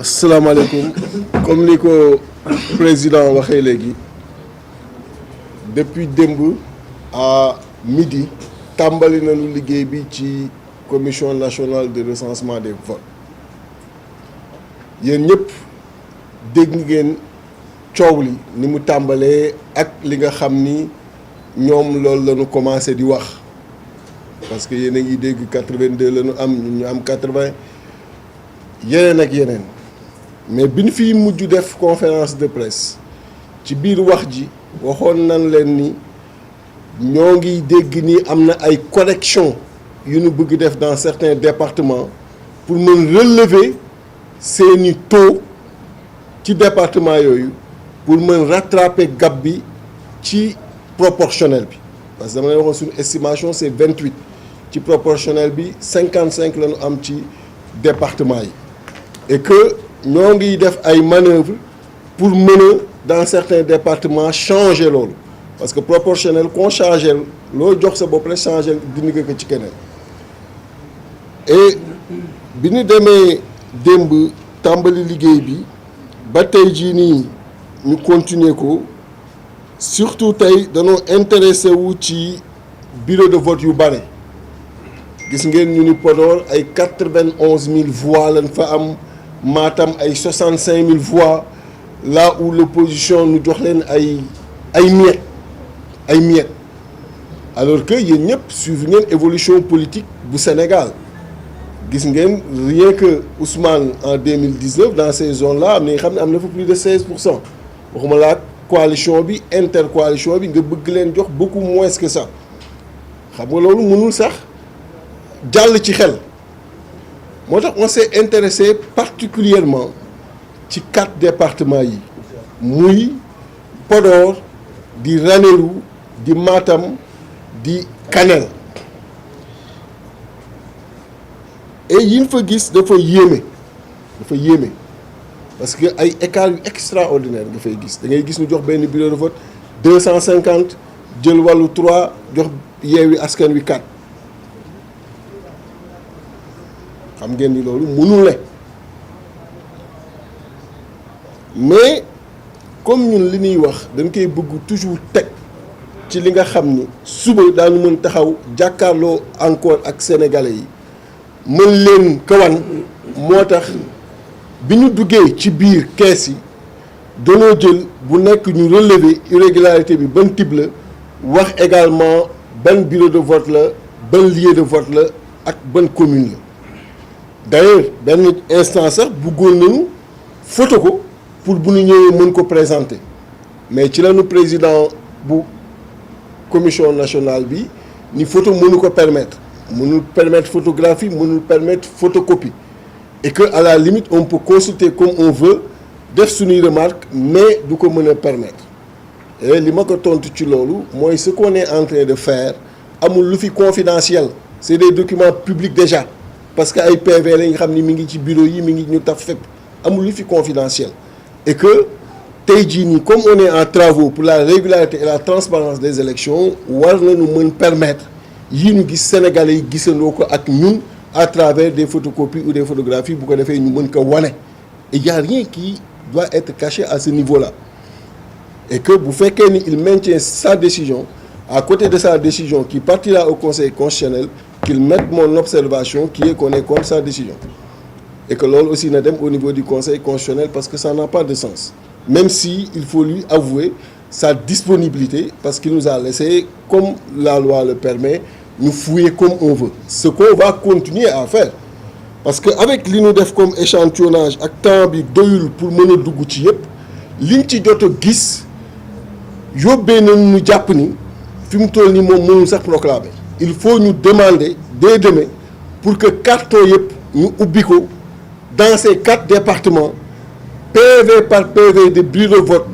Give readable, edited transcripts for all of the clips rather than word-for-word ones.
asalaamaaleykum comme ni ko président waxee léegi depuis démb à midi tàmbali nañu liggéey bi ci commission nationale de recensement des votes yéen ñëpp dégg ngeen coow li ni mu tàmbalee ak li nga xam ni ñoom loolu la ñu commencé di wax parce que yéen a ngi dégg 82 la ñu am ñun ñu am 80 yeneen ak yeneen. mais bi ñu fiy mujj def conférence de presse ci biir wax ji waxoon nañ leen ni ñoo ngi dégg ni am na ay corrections yu ñu bëgg def dans certains départements pour mën relever seeni taux ci département yooyu pour mën rattraper gap bi ci proportionnel bi parce que dama leen waxoon suñu estimation c'est 28 ci proportionnel bi 55 la ñu am ci département yi et que ñoo ngi def ay manœuvres pour mën a dans certains départements changer loolu parce que proportionnel qu'on changer loo jox sa bopp rek changer dindi ko ci keneen et bi ñu demee démb tàmbali liggéey bi ba tey jii nii ñu continuer ko surtout tey dañoo intéressé wu ci bureau de vote yu bare gis ngeen ñu ni Podor ay 91 000 voix lañ fa am. Matam ay 65 000 voix là où l'opposition nu jox leen ay miettes alors que yéen ñëpp suivre ngeen évolution politique bu Sénégal gis ngeen rien que Ousmane en 2019 dans ces zones-là am na xam ne am na fa plus de 16% waxuma la coalition bi intercoalition bi nga bëgg leen jox beaucoup moins que ça xam nga loolu mënul sax jàll ci xel. moo tax on s'est intéressé particulièrement ci 4 départements yi muy Podor di Ranérou di Matam di Kanel et yi ñu fa gis dafa yéeme parce que ay écarts yu extraordinaire nga fay gis da ngay gis ñu jox benn bureau de vote 250 jël wàllu 3 jox Yewwi Askan Wi 4. xam ngeen ni loolu mënul ne mais comme ñun li ñuy wax dañ koy bëgg toujours teg ci li nga xam ni suba daanu mën taxaw jàkkaarloo encore ak sénégalais yi mën leen kawan moo tax bi ñu duggee ci biir kees yi danoo jël bu nekk ñu relever irrégularité bi ban type la wax également ban bureau de vote la ban lieu de vote la ak ban commune la. d'ailleurs benn instant sax bëggoon nañu photo ko pour bu ñu ñëwee mën ko présenter mais ci lañu président bu commission nationale bi ni photo mënu ko mënul permettre photographie mënul permettre photocopie et que à la limite on peut consulter comme on veut def suñuy remarque mais du ko mën a permettre et li ma ko tontu ci loolu mooy ce qu'on est en train de faire amul lu fi confidentiel c'est des documents publics déjà. parce que ay PV la nga xam ni mi ngi ci bureau yi mi ngi ñu taf fépp amul lu fi confidentiel et que tey jii nii comme on est en travaux pour la régularité et la transparence des élections war nañu mën permettre yi ñu gis Sénégalais yi gisandoo ko ak ñun à travers des photocopies ou des photographies bu ko defee ñu mën ko wane et y a rien qui doit être caché à ce niveau-là et que bu fekkee ni il maintient sa décision à côté de sa décision qui partira au Conseil constitutionnel qu'il mette mon observation qui est qu'on est contre sa décision et que loolu aussi na dem au niveau du Conseil constitutionnel parce que ça n'a pas de sens même si il faut lui avouer sa disponibilité parce qu'il nous a laissé comme la loi le permet ñu fouiller comme on veut ce qu'on va continuer à faire parce que avec li ñu def comme échantillonnage ak temps bi doyul pour mën a dugg ci yëpp liñ ci jot a gis yóbbee nañ ñu jàpp ni fi mu toll nii moom mënul sax proclamer il faut ñu demander dès demain pour que carton yëpp ñu ubbi ko dans ces 4 départements PV par PV de bureau de vote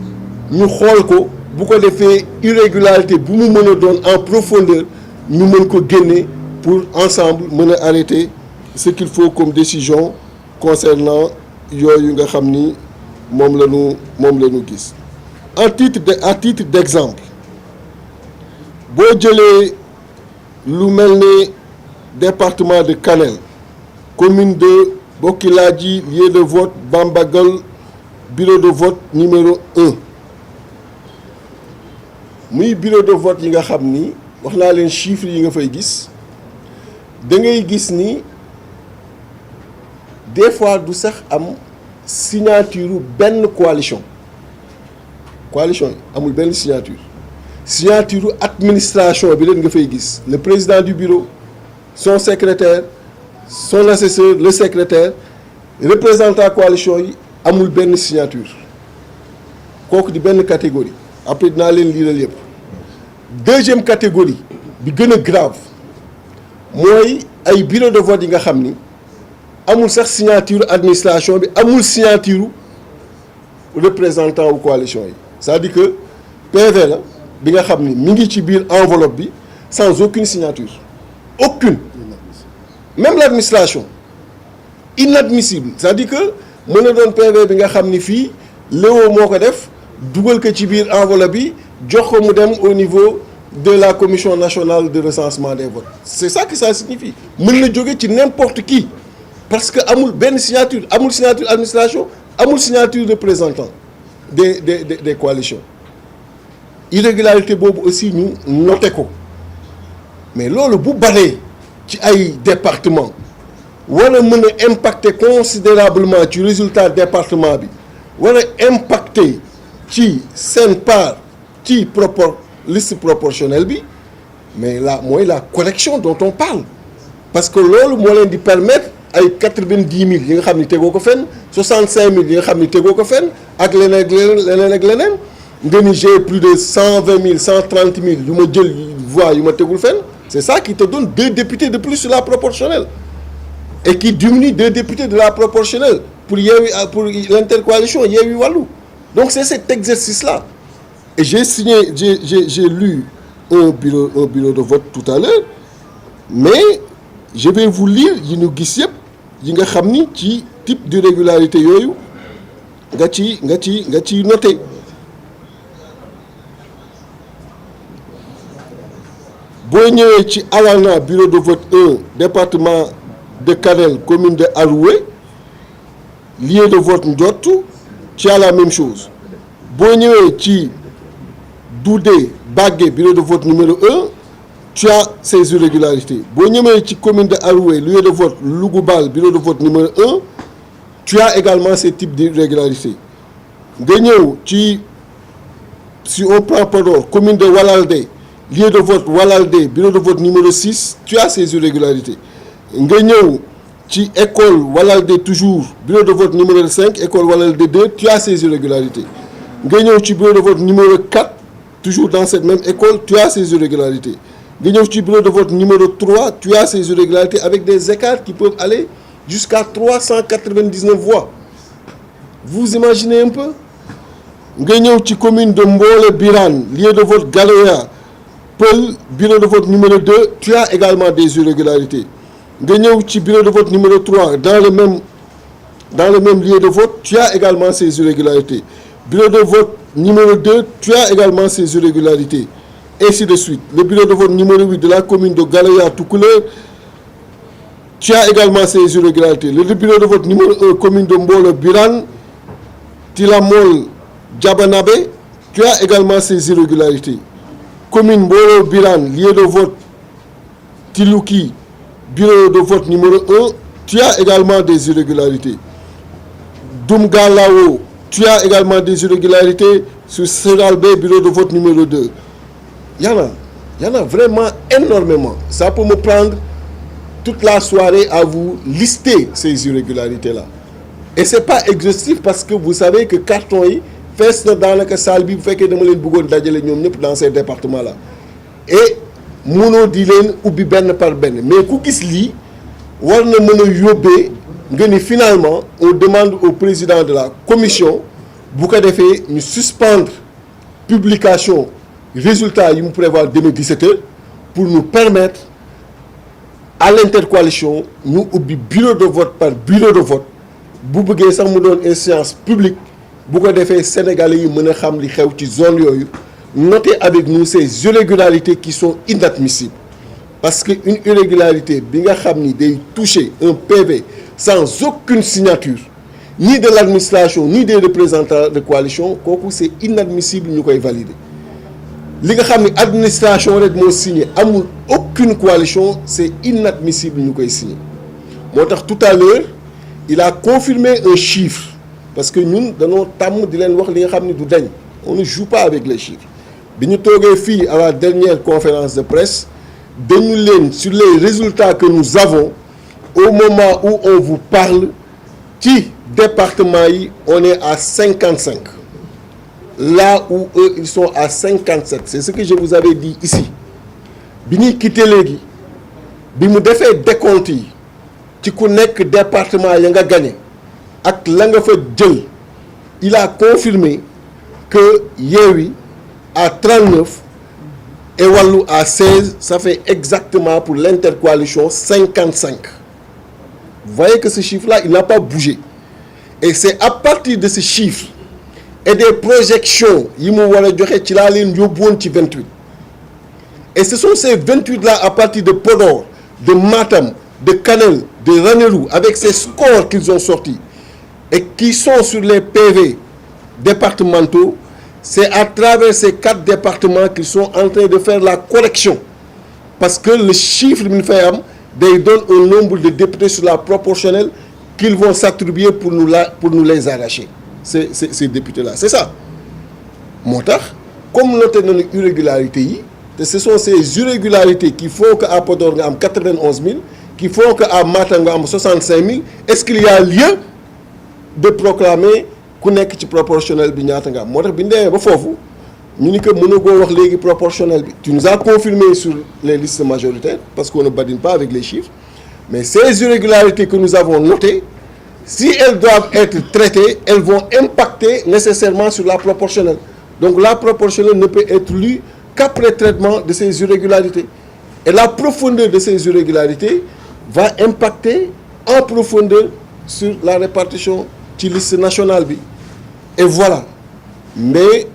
ñu xool ko bu ko defee irrégularité bu mu mën a doon en profondeur ñu mën ko génne pour ensemble mën a arrêter ce qu'il faut comme décision concernant yooyu nga xam ni moom la ñu gis. à titre d'exemple boo jëlee lu mel ne département de Kanel commune de Bokiladji lieu de vote Bambagal bureau de vote numéro 1 muy bureau de vote yi nga xam ni wax naa leen chiffres yi nga fay gis da ngay gis ni des fois du sax am signature benn coalition yi amul benn signature administration bi leen nga fay gis le président du bureau son secrétaire son assesseur le secrétaire représentant coalition yi amul benn signature kooku di benn catégorie après dinaa leen liiral yëpp. Deuxième catégorie bi gën a grave mooy ay bureau de vote yi nga xam ni amul sax signature administration bi amul signature représentant wu coalition yi c'est-à-dire que PV la bi nga xam ni mi ngi ci biir enveloppe bi sans aucune signature aucune même l'administration inadmissible c'est-à-dire que mën na doon PV bi nga xam ni fii Léo moo ko def dugal ko ci biir enveloppe bi jox ko mu dem au niveau de la commission nationale de recensement des votes c'est ça que ça signifie mën na jóge ci n'importe qui parce que amul benn signature amul signature administration amul signature représentant des coalitions irrégularité boobu aussi ñu noté ko mais loolu bu baree ci ay département war a mën a impacter considérablement ci résultat département bi war a impacter ci seen part ci liste proportionnelle bi mais là mooy la correction dont on parle parce que loolu moo leen di permettre ay 90 000 yi nga xam ni tegoo ko fenn 65 000 yi nga xam ni tegoo ko fenn ak leneen ak leneen nga ni j'ai plus de 120 000 130 000 yu ma jël voix yu ma tegul fenn c'est ça qui te donne 2 députés de plus sur la proportionnelle et qui diminue 2 députés de la proportionnelle pour l'intercoalition Yewwi Wallu. Donc c'est cet exercice-là. Et j'ai lu un bureau de vote tout à l'heure, mais je vais vous lire yi ñu gis yëpp yi nga xam ni ci type d'irrégularité yooyu nga ci noté. boo ñëwee ci Alana bureau de vote 1 département de Kanel commune de Aroué lieu de vote Ndiottou tu as la même chose boo ñëwee ci Doudé Bagué bureau de vote numéro 1 tu as ces irrégularités boo ñëwee ci commune de Aroué lieu de vote Lougoubal bureau de vote numéro 1 tu as également ces types d'irrégularités nga ñëw ci si on prend Podor commune de Walalde lieu de vote Walalde bureau de vote numéro 6 tu as ces irrégularités nga ñëw ci école Walalde toujours bureau de vote numéro 5 école Walalde 2 tu as ces irrégularités nga ñëw ci bureau de vote numéro 4 toujours dans cette même école tu as ces irrégularités nga ñëw ci bureau de vote numéro 3 tu as ces irrégularités avec des écarts qui peuvent aller jusqu'à 399 voix vous imaginez un peu nga ñëw ci commune de Mbole Birane lieu de vote Galoya Peul bureau de vote numéro 2 tu as également des irrégularités nga ñëw ci bureau de vote numéro 3 dans le même lieu de vote tu as également ces irrégularités bureau de vote numéro 2 tu as également ces irrégularités ainsi de suite le bureau de vote numéro 8 de la commune de Galoya Toucouleur tu as également ces irrégularités le bureau de vote numéro 1 commune de Mbolo Birane Tilamol Diabanabé tu as également ces irrégularités commune Mbolo Birane lieu de vote Tilouki bureau de vote numéro 1 tu as également des irrégularités Doumgalao tu as également des irrégularités sur Seralbé bureau de vote numéro 2 y en a vraiment énormément ça peut me prendre toute la soirée à vous lister ces irrégularités là et c'est pas exhaustif parce que vous savez que carton yi fees na daanaka salle bi bu fekkee dama leen bëggoon dajale ñoom ñëpp dans ces départements là et mënoo di leen ubbi benn par benn mais ku gis lii war na mën a yóbbee nga ni finalement on demande au président de la commission bu ko defee ñu suspendre publication résultat yi mu prévoir demain 17h pour nous permettre à l'intercoalition ñu ubbi bureau de vote par bureau de vote bu bëggee sax mu doon séance publique bu ko defee sénégalais yi mën a xam li xew ci zone yooyu notez avec nous ces irrégularités qui sont inadmissibles parce que une irrégularité bi nga xam ni day toucher un PV sans aucune signature ni de l'administration ni des représentants de coalition kooku c'est inadmissible ñu koy valider li nga xam ne administration rek moo signé amul aucune coalition c'est inadmissible ñu koy signé moo tax tout à l'heure il a confirmé un chiffre parce que ñun dañoo tàmm di leen wax li nga xam ne du dañ on ne joue pas avec les chiffres bi ñu toogee fii à la dernière conférence de presse dañu leen sur les résultats que nous avons au moment où on vous parle ci département yi on est à 55 là où eux ils sont à 57 c'est ce que je vous avais dit ici bi ñuy quitté léegi bi mu defee décompte yi ci ku nekk département ya nga gagné ak la nga fa jël il a confirmé que Yewwi à 39 et Wallu à 16 ça fait exactement pour l'intercoalition 55. Vous voyez que ce chiffre-là il n'a pas bougé et c'est à partir de ce chiffre et des projections yi mu war a joxe ci laa leen yóbbuwoon ci 28 et ce sont ces 28 là à partir de Podor de Matam de Kanel de Ranérou avec ces scores qu'ils ont sortis et qui sont sur les PV départementaux. C'est à travers ces 4 départements qu'ils sont en train de faire la correction parce que le chiffre bi ñu fay am day donne un nombre de députés sur la proportionnelle qu'ils vont s'attribuer pour nous les arracher ces députés-là c'est ça moo tax comme noté nañu irrégularité yi te ce sont ces irrégularités qui font que à Podor nga am 91 000 qui font que à Matam nga am 65 000 est-ce qu'il y a lieu de proclamer ku nekk ci proportionnel bi ñaata nga am moo tax bi ñu demee ba foofu ñu ni que mënagoo wax léegi proportionnel bi tu nous as confirmé sur les listes majoritaires parce qu'on ne badine pas avec les chiffres mais ces irrégularités que nous avons notées si elles doivent être traitées elles vont impacter nécessairement sur la proportionnelle donc la proportionnelle ne peut être lue qu'après traitement de ces irrégularités et la profondeur de ces irrégularités va impacter en profondeur sur la répartition ci liste nationale bi et voilà mais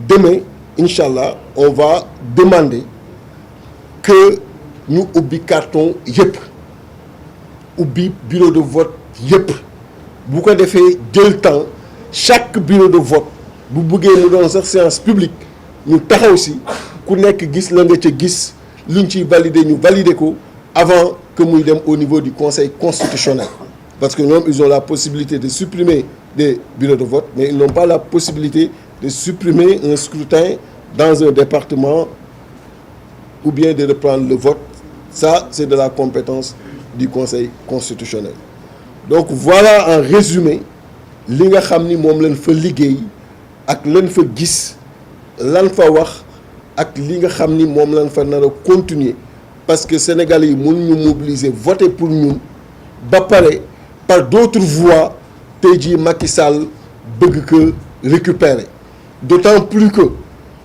demain inchallah on va demander que ñu ubbi carton yëpp ubbi bureau de vote yëpp bu ko defee jël temps chaque bureau de vote bu bëggee mu doon sax séance publique ñu taxaw si ku nekk gis la nga ca gis luñ ciy valider ñu valider ko avant que muy dem au niveau du conseil constitutionnel parce que ñoom ils ont la possibilité de supprimer des bureaux de vote mais ils n'ont pas la possibilité de supprimer un scrutin dans un département ou bien de reprendre le vote ça c'est de la compétence du conseil constitutionnel donc voilà en résumé li nga xam ni moom lañ fa liggéey ak lañ fa gis lan fa wax ak li nga xam ni moom lañ fa nar a continuer parce que Sénégalais yi mënuñu mobiliser voter pour ñun ba pare par d'autres voies tey jii Macky Sall bëgg ko récupérer d'autant plus que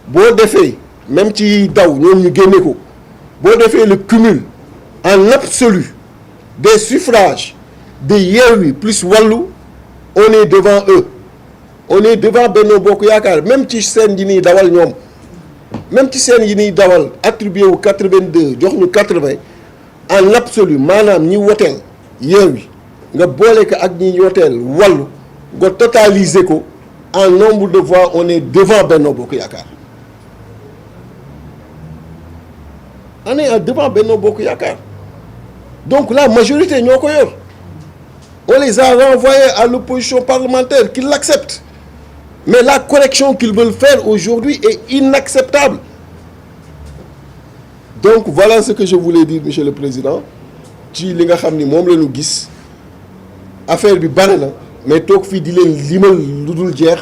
boo defee même ci daw ñoom ñu génne ko boo defee le cumul en absolu des suffrages de Yewwi plus Wallu on est devant eux on est devant Benno Bokk Yaakaar même ci seen yi ñuy dawal ñoom même ci seen yi ñuy dawal attribué wu 82 jox ñu 80 en absolu maanaam ñi woteel Yewwi nga boole ko ak ñi woteel Wallu nga totaliser ko en nombre de voix on est devant Benno Bokk Yaakaar on est devant Benno Bokk Yaakaar donc la majorité ñoo ko yor on les a renvoyés à l'opposition parlementaire qu'ils l'acceptent mais la correction qu'ils veulent faire aujourd'hui est inacceptable donc voilà ce que je voulais dire monsieur le président ci li nga xam ni moom la ñu gis affaire bi bari na mais toog fii di leen limal lu dul jeex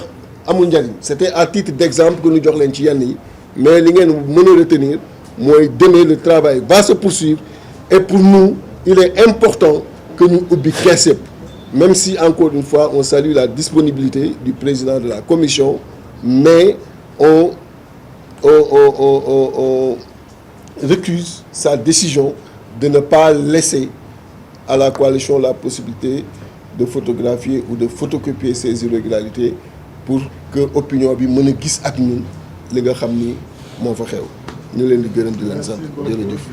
amul njariñ c'était à titre d'exemple que ñu jox leen ci yenn yi mais li ngeen mën a retenir mooy demain le travail va se poursuivre et pour nous il est important que ñu ubbi kees yëpp même si encore une fois on salue la disponibilité du président de la commission mais on récuse sa décision de ne pas laisser à la coalition la possibilité de photographier ou de photocopier ces irrégularités pour que opinion bi mën a gis ak ñun li nga xam ni moo fa xew ñu leen di gërëm di leen sant jërëjëf